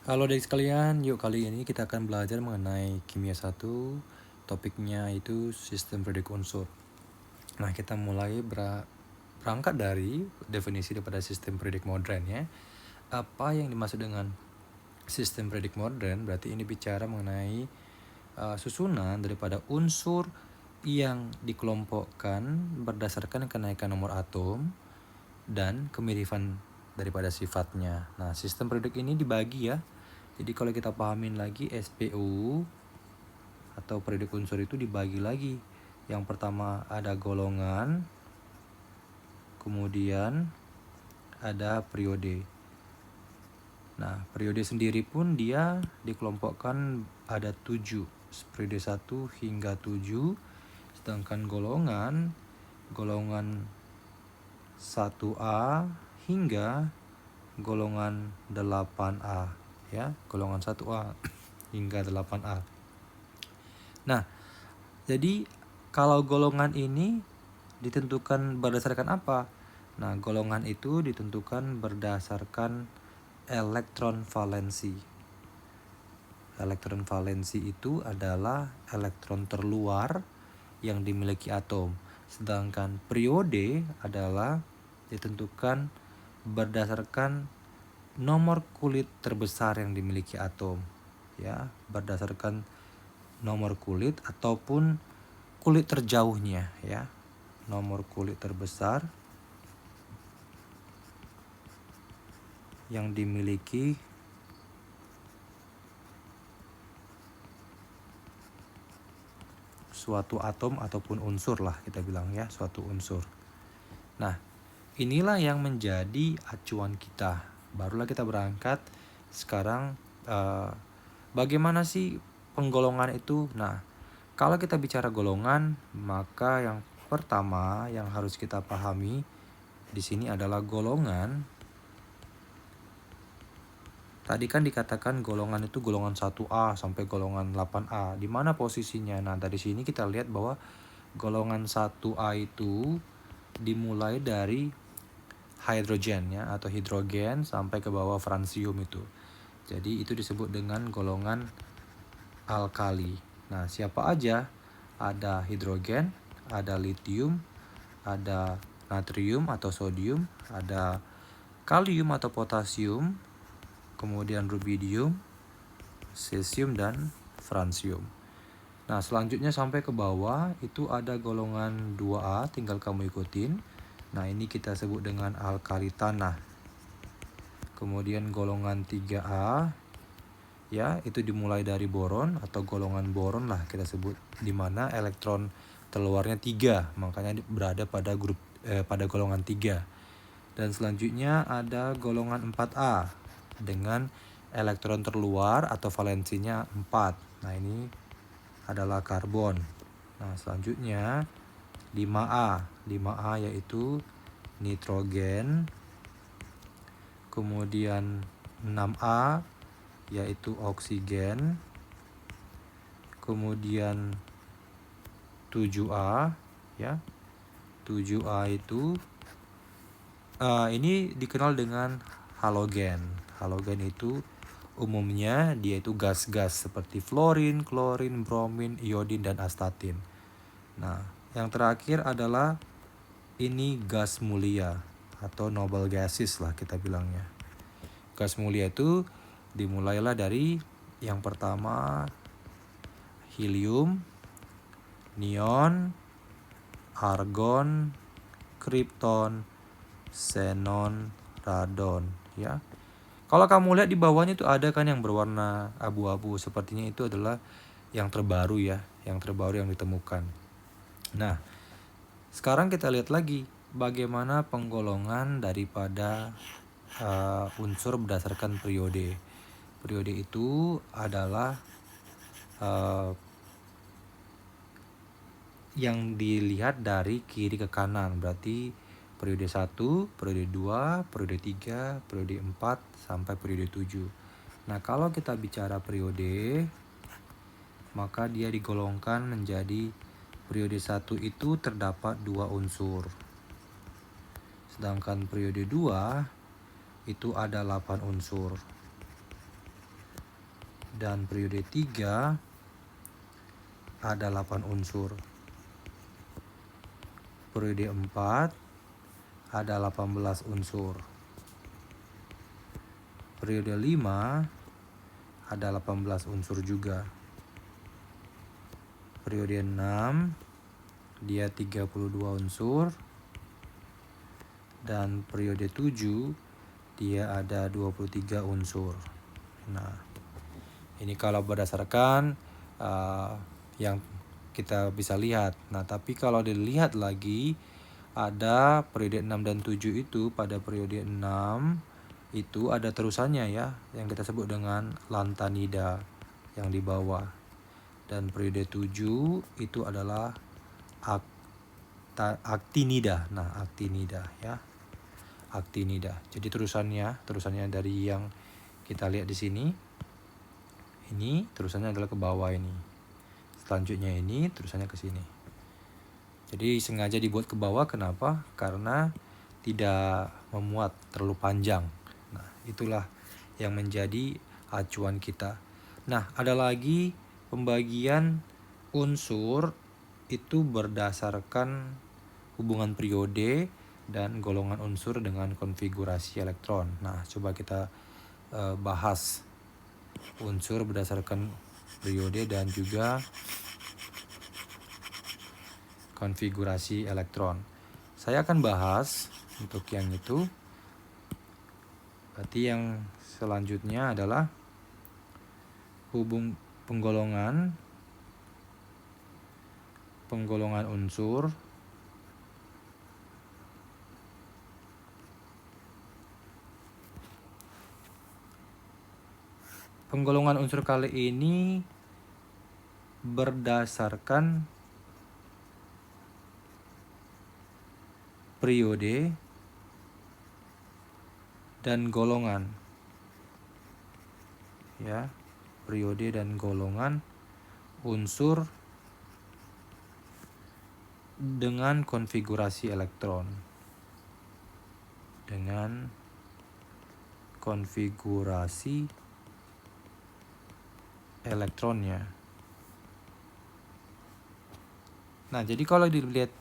Halo adik sekalian, yuk kali ini kita akan belajar mengenai kimia 1. Topiknya itu sistem periode unsur. Nah, kita mulai berangkat dari definisi daripada sistem periode modern ya. Apa yang dimaksud dengan sistem periode modern? Berarti ini bicara mengenai susunan daripada unsur yang dikelompokkan berdasarkan kenaikan nomor atom dan kemiripan daripada sifatnya. Nah, sistem periodik ini dibagi ya. Jadi kalau kita pahamin lagi SPU atau periodik unsur itu dibagi lagi. Yang pertama ada golongan, kemudian ada periode. Nah, periode sendiri pun dia dikelompokkan ada 7, periode 1 hingga 7. Sedangkan golongan 1A hingga golongan 8A ya, golongan 1A hingga 8A. Nah, jadi kalau golongan ini ditentukan berdasarkan apa? Nah, golongan itu ditentukan berdasarkan elektron valensi. Elektron valensi itu adalah elektron terluar yang dimiliki atom. Sedangkan periode adalah ditentukan berdasarkan nomor kulit terbesar yang dimiliki atom. Ya, berdasarkan nomor kulit ataupun kulit terjauhnya ya. Nomor kulit terbesar yang dimiliki suatu atom ataupun unsur lah kita bilang ya, suatu unsur. Nah, inilah yang menjadi acuan kita. Barulah kita berangkat sekarang bagaimana sih penggolongan itu? Nah, kalau kita bicara golongan, maka yang pertama yang harus kita pahami di sini adalah golongan. Tadi kan dikatakan golongan itu golongan 1A sampai golongan 8A. Di mana posisinya? Nah, dari sini kita lihat bahwa golongan 1A itu dimulai dari hidrogen ya, atau hidrogen sampai ke bawah fransium itu. Jadi itu disebut dengan golongan alkali. Nah, siapa aja? Ada hidrogen, ada litium, ada natrium atau sodium, ada kalium atau potasium, kemudian rubidium, cesium, dan fransium. Nah, selanjutnya sampai ke bawah itu ada golongan 2A, tinggal kamu ikutin. Nah, ini kita sebut dengan alkali tanah. Kemudian golongan 3A ya, itu dimulai dari boron atau golongan boron lah kita sebut, di mana elektron terluarnya 3, makanya berada pada pada golongan 3. Dan selanjutnya ada golongan 4A dengan elektron terluar atau valensinya 4. Nah, ini adalah karbon. Nah, selanjutnya 5A. 5A yaitu nitrogen. Kemudian 6A yaitu oksigen. Kemudian 7A ya. 7A itu ini dikenal dengan halogen. Halogen itu umumnya dia itu gas-gas seperti fluorin, klorin, bromin, iodin, dan astatin. Nah, yang terakhir adalah ini gas mulia atau noble gases lah kita bilangnya. Gas mulia itu dimulailah dari yang pertama helium, neon, argon, krypton, xenon, radon ya. Kalau kamu lihat di bawahnya itu ada kan yang berwarna abu-abu, sepertinya itu adalah yang terbaru ya, yang terbaru yang ditemukan. Nah, sekarang kita lihat lagi bagaimana penggolongan daripada unsur berdasarkan periode. Periode itu adalah yang dilihat dari kiri ke kanan, berarti periode 1, periode 2, periode 3, periode 4, sampai periode 7. Nah, kalau kita bicara periode, maka dia digolongkan menjadi periode 1 itu terdapat 2 unsur. Sedangkan periode 2 itu ada 8 unsur. dan periode 3 ada 8 unsur. Periode 4 ada 18 unsur. Periode 5 ada 18 unsur juga. Periode 6 dia 32 unsur. Dan periode 7 dia ada 23 unsur. Nah, ini kalau berdasarkan yang kita bisa lihat. Nah, tapi kalau dilihat lagi, ada periode 6 dan 7 itu, pada periode 6 itu ada terusannya ya, yang kita sebut dengan lantanida yang di bawah. Dan periode 7 itu adalah actinida. Nah, actinida ya. Actinida. Jadi terusannya dari yang kita lihat di sini. Ini terusannya adalah ke bawah ini. Selanjutnya ini terusannya ke sini. Jadi sengaja dibuat ke bawah, kenapa? Karena tidak memuat terlalu panjang. Nah, itulah yang menjadi acuan kita. Nah, ada lagi pembagian unsur itu berdasarkan hubungan periode dan golongan unsur dengan konfigurasi elektron. Nah, coba kita bahas unsur berdasarkan periode dan juga konfigurasi elektron. Saya akan bahas untuk yang itu. Berarti yang selanjutnya adalah penggolongan unsur kali ini berdasarkan periode dan golongan. Ya, periode dan golongan unsur dengan konfigurasi elektron. Dengan konfigurasi elektronnya. Nah, jadi kalau dilihat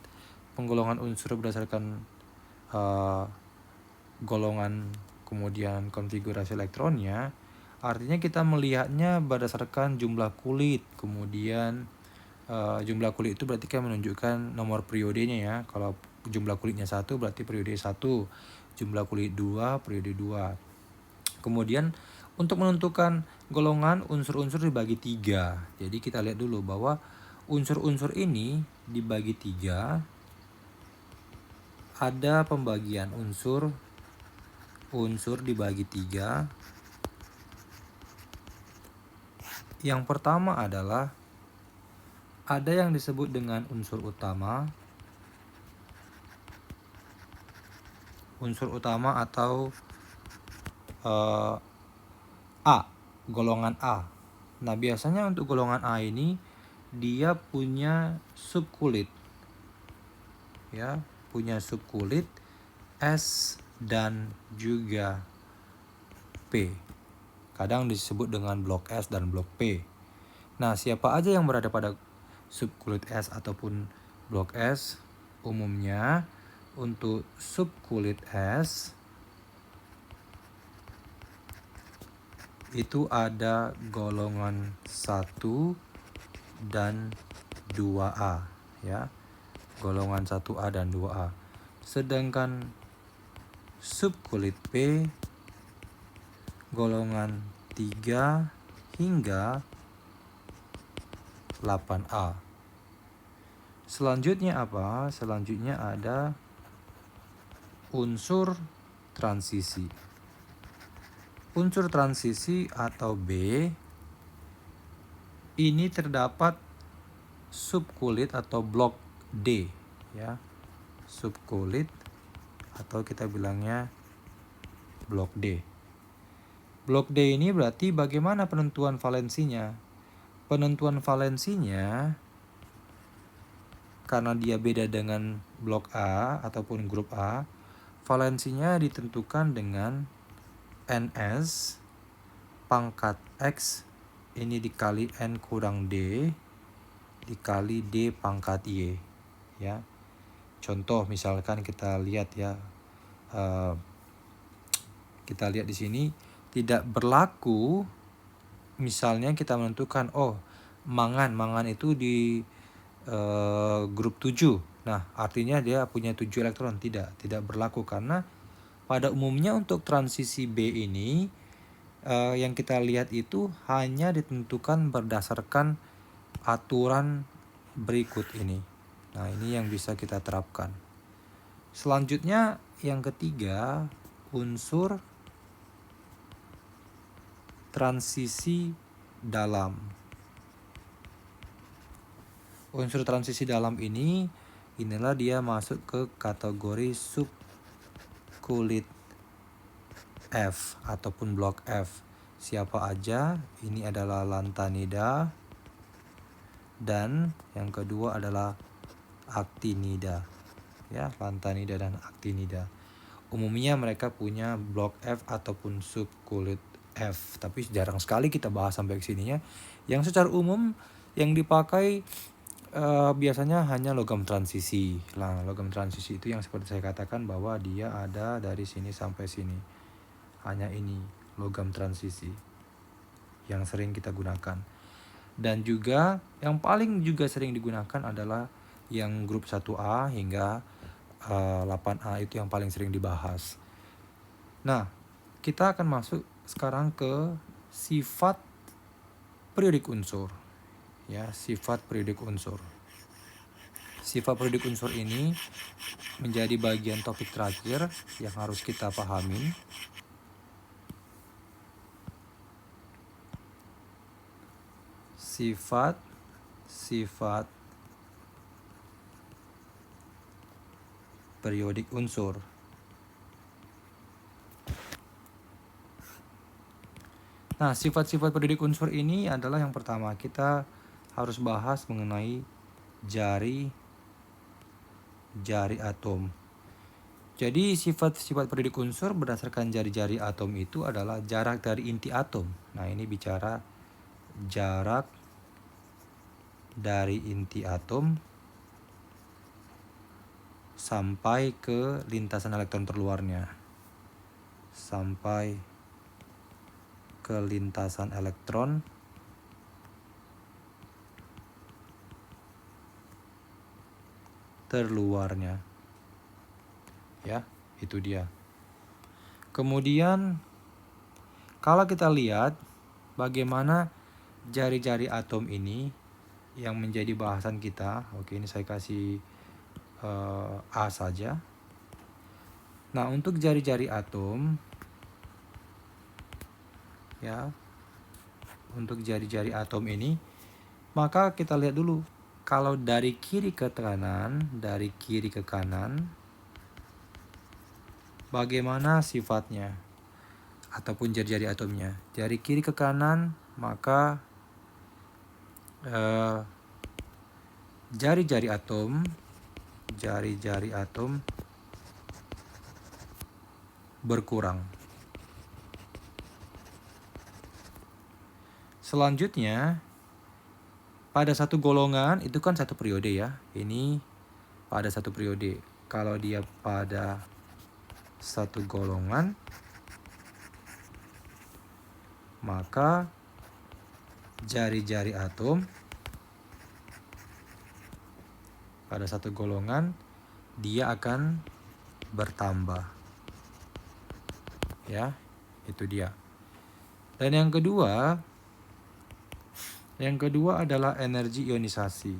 penggolongan unsur berdasarkan golongan kemudian konfigurasi elektronnya, artinya kita melihatnya berdasarkan jumlah kulit. Kemudian jumlah kulit itu berarti kan menunjukkan nomor periodenya ya. Kalau jumlah kulitnya 1 berarti periode 1, jumlah kulit 2 periode 2. Kemudian untuk menentukan golongan, unsur-unsur dibagi 3. Jadi kita lihat dulu bahwa unsur-unsur ini dibagi 3. Ada pembagian unsur dibagi 3. Yang pertama adalah ada yang disebut dengan unsur utama. Unsur utama atau A, golongan A. Nah, biasanya untuk golongan A ini dia punya subkulit. Ya, punya subkulit S dan juga P. Kadang disebut dengan blok S dan blok P. Nah, siapa aja yang berada pada subkulit S ataupun blok S? Umumnya untuk subkulit S itu ada golongan 1 dan 2A ya. Golongan 1A dan 2A. Sedangkan subkulit P golongan 3 hingga 8A. Selanjutnya apa? Selanjutnya ada unsur transisi. Unsur transisi atau B ini terdapat subkulit atau blok D ya. Subkulit atau kita bilangnya blok D. Blok D ini berarti bagaimana penentuan valensinya? Penentuan valensinya karena dia beda dengan blok A ataupun grup A, valensinya ditentukan dengan NS pangkat X ini dikali N kurang D dikali D pangkat Y, ya. Contoh misalkan kita lihat ya, kita lihat di sini tidak berlaku misalnya kita menentukan mangan itu di grup 7. Nah, artinya dia punya 7 elektron. Tidak berlaku karena pada umumnya untuk transisi B ini yang kita lihat itu hanya ditentukan berdasarkan aturan berikut ini. Nah, ini yang bisa kita terapkan. Selanjutnya yang ketiga, unsur transisi dalam. Unsur transisi dalam inilah dia masuk ke kategori subkulit F ataupun blok F. Siapa aja? Ini adalah lantanida dan yang kedua adalah actinida. Ya, lantanida dan actinida. Umumnya mereka punya blok F ataupun subkulit F, tapi jarang sekali kita bahas sampai ke sininya. Yang secara umum yang dipakai biasanya hanya logam transisi. Nah, logam transisi itu yang seperti saya katakan bahwa dia ada dari sini sampai sini. Hanya ini logam transisi yang sering kita gunakan. Dan juga yang paling juga sering digunakan adalah yang grup 1A hingga 8A itu yang paling sering dibahas. Nah, kita akan masuk sekarang ke sifat periodik unsur. Ya, sifat periodik unsur. Sifat periodik unsur ini menjadi bagian topik terakhir yang harus kita pahami. Sifat periodik unsur. Nah, sifat-sifat periodik unsur ini adalah yang pertama, kita harus bahas mengenai jari atom. Jadi sifat-sifat periodik unsur berdasarkan jari-jari atom itu adalah jarak dari inti atom. Nah, ini bicara jarak dari inti atom sampai ke lintasan elektron terluarnya. Sampai ke lintasan elektron terluarnya. Ya, itu dia. Kemudian kalau kita lihat bagaimana jari-jari atom ini yang menjadi bahasan kita. Oke, ini saya kasih A saja. Nah, untuk jari-jari atom, ya, untuk jari-jari atom ini, maka kita lihat dulu. Kalau dari kiri ke kanan, bagaimana sifatnya ataupun jari-jari atomnya. Dari kiri ke kanan, maka jari-jari atom berkurang. Selanjutnya, pada satu golongan itu kan satu periode ya. Ini pada satu periode. Kalau dia pada satu golongan, maka jari-jari atom pada satu golongan dia akan bertambah. Ya, itu dia. Dan yang kedua adalah energi ionisasi.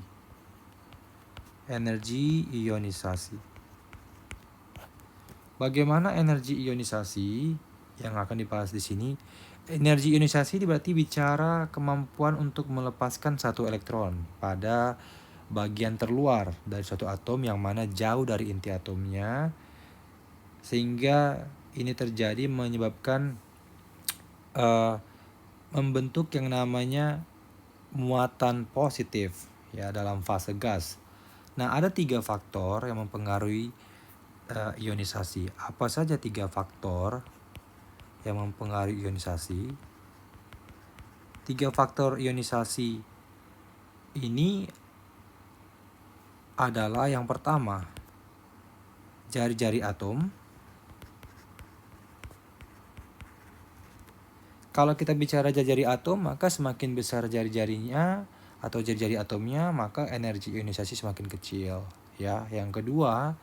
Energi ionisasi. Bagaimana energi ionisasi yang akan dibahas di sini? Energi ionisasi berarti bicara kemampuan untuk melepaskan satu elektron pada bagian terluar dari suatu atom yang mana jauh dari inti atomnya, sehingga ini terjadi menyebabkan membentuk yang namanya muatan positif ya dalam fase gas. Nah, ada 3 faktor yang mempengaruhi ionisasi. Apa saja 3 faktor yang mempengaruhi ionisasi? 3 3 faktor ionisasi ini adalah yang pertama, jari-jari atom. Kalau kita bicara jari-jari atom, maka semakin besar jari-jarinya atau jari-jari atomnya, maka energi ionisasi semakin kecil. Ya, yang kedua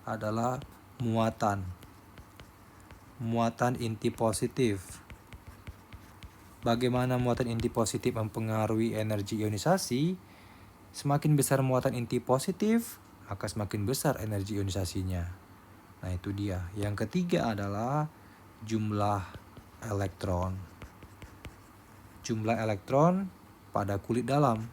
adalah muatan inti positif. Bagaimana muatan inti positif mempengaruhi energi ionisasi? Semakin besar muatan inti positif, maka semakin besar energi ionisasinya. Nah, itu dia. Yang ketiga adalah jumlah elektron. Jumlah elektron pada kulit dalam.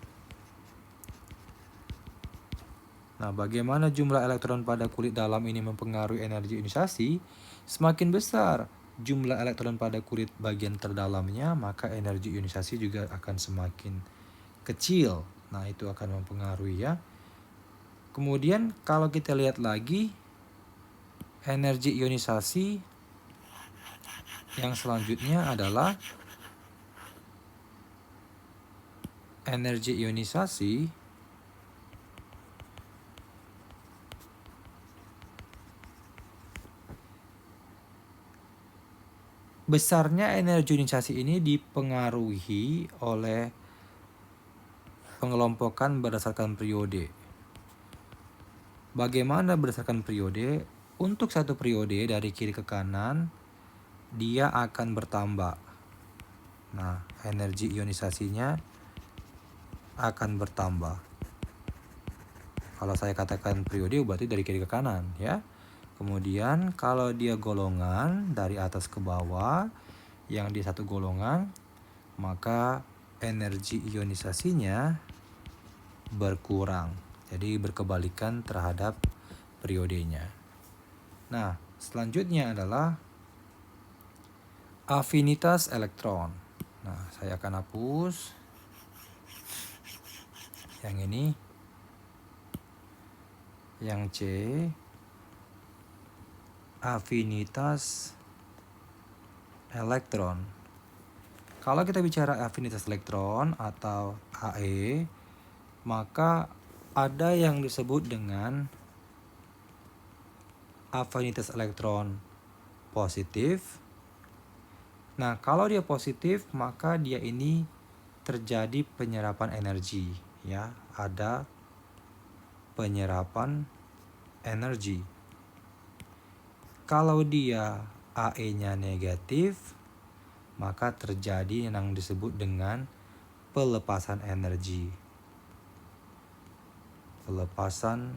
Nah, bagaimana jumlah elektron pada kulit dalam ini mempengaruhi energi ionisasi? Semakin besar jumlah elektron pada kulit bagian terdalamnya, maka energi ionisasi juga akan semakin kecil. Nah, itu akan mempengaruhi ya. Kemudian kalau kita lihat lagi energi ionisasi yang selanjutnya adalah energi ionisasi besarnya energi ionisasi ini dipengaruhi oleh pengelompokan berdasarkan periode. Bagaimana berdasarkan periode? Untuk satu periode dari kiri ke kanan, dia akan bertambah. Nah, energi ionisasinya akan bertambah. Kalau saya katakan periode berarti dari kiri ke kanan ya. Kemudian kalau dia golongan dari atas ke bawah, yang di satu golongan, maka energi ionisasinya berkurang. Jadi berkebalikan terhadap periodenya. Nah, selanjutnya adalah afinitas elektron. Nah, saya akan hapus yang ini. Yang C, afinitas elektron. Kalau kita bicara afinitas elektron atau AE, maka ada yang disebut dengan afinitas elektron positif. Nah, kalau dia positif, maka dia ini terjadi penyerapan energi, ya. Ada penyerapan energi. Kalau dia AE-nya negatif, maka terjadi yang disebut dengan pelepasan energi. Pelepasan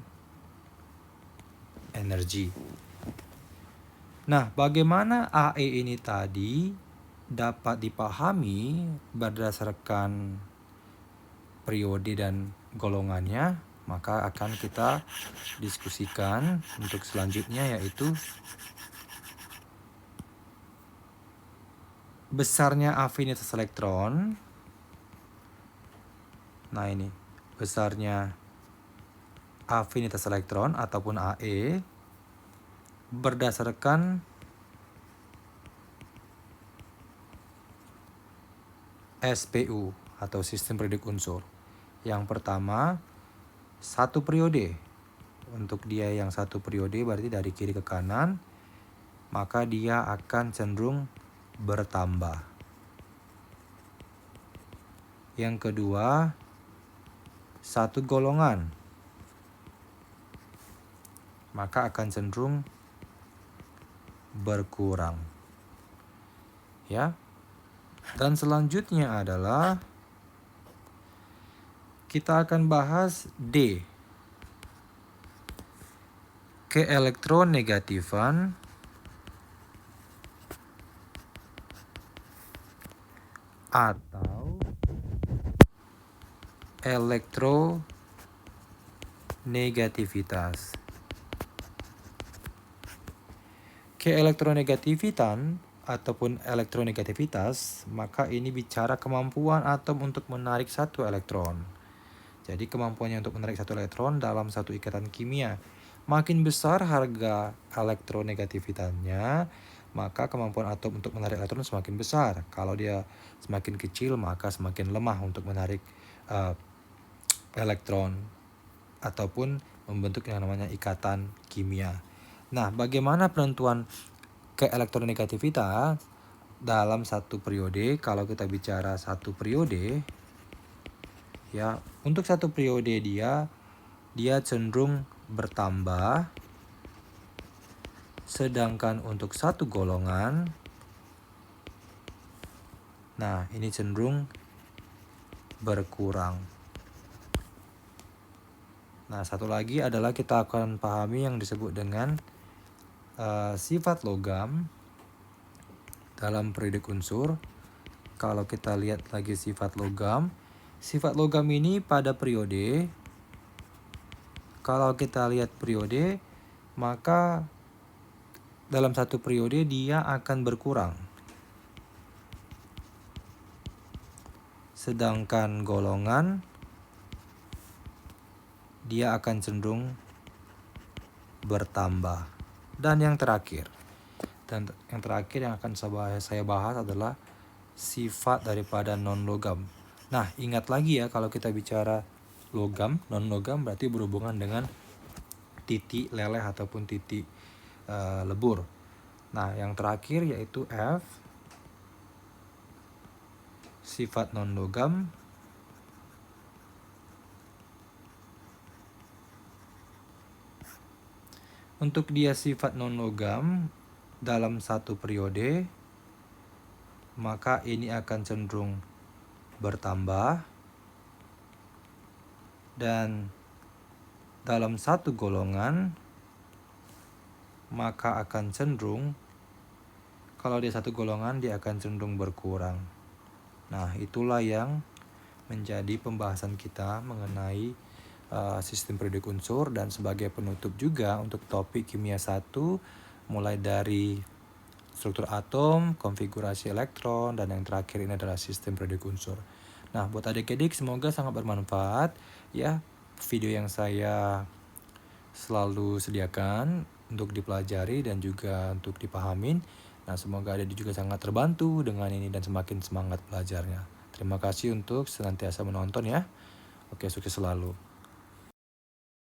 energi. Nah, bagaimana AE ini tadi dapat dipahami berdasarkan periode dan golongannya, maka akan kita diskusikan untuk selanjutnya, yaitu besarnya afinitas elektron. Nah, ini besarnya afinitas elektron ataupun AE berdasarkan SPU atau sistem periodik unsur. Yang pertama, satu periode. Untuk dia yang satu periode berarti dari kiri ke kanan, maka dia akan cenderung bertambah. Yang kedua, satu golongan, maka akan cenderung berkurang. Ya. Dan selanjutnya adalah kita akan bahas D, keelektronegatifan atau elektronegativitas. Keelektronegativitan ataupun elektronegativitas, maka ini bicara kemampuan atom untuk menarik satu elektron. Jadi kemampuannya untuk menarik satu elektron dalam satu ikatan kimia. Makin besar harga elektronegativitasnya, maka kemampuan atom untuk menarik elektron semakin besar. Kalau dia semakin kecil, maka semakin lemah untuk menarik elektron ataupun membentuk yang namanya ikatan kimia. Nah, bagaimana penentuan keelektronegativitas dalam satu periode? Kalau kita bicara satu periode, ya, untuk satu periode dia cenderung bertambah, sedangkan untuk satu golongan, nah ini cenderung berkurang. Nah, satu lagi adalah kita akan pahami yang disebut dengan sifat logam dalam periodik unsur. Kalau kita lihat lagi sifat logam ini pada periode, kalau kita lihat periode, maka dalam satu periode dia akan berkurang. Sedangkan golongan dia akan cenderung bertambah. Dan yang terakhir yang akan saya bahas adalah sifat daripada non-logam. Nah, ingat lagi ya, kalau kita bicara logam, non-logam berarti berhubungan dengan titik leleh ataupun titik lebur. Nah, yang terakhir yaitu F, sifat non-logam. Untuk dia sifat non-logam dalam satu periode, maka ini akan cenderung bertambah, dan dalam satu golongan maka akan cenderung, kalau dia satu golongan dia akan cenderung berkurang. Nah, itulah yang menjadi pembahasan kita mengenai sistem periodik unsur, dan sebagai penutup juga untuk topik kimia 1, mulai dari struktur atom, konfigurasi elektron, dan yang terakhir ini adalah sistem periodik unsur. Nah, buat adik-adik semoga sangat bermanfaat ya video yang saya selalu sediakan untuk dipelajari dan juga untuk dipahamin. Nah, semoga adik juga sangat terbantu dengan ini dan semakin semangat belajarnya. Terima kasih untuk senantiasa menonton ya. Oke, sukses selalu.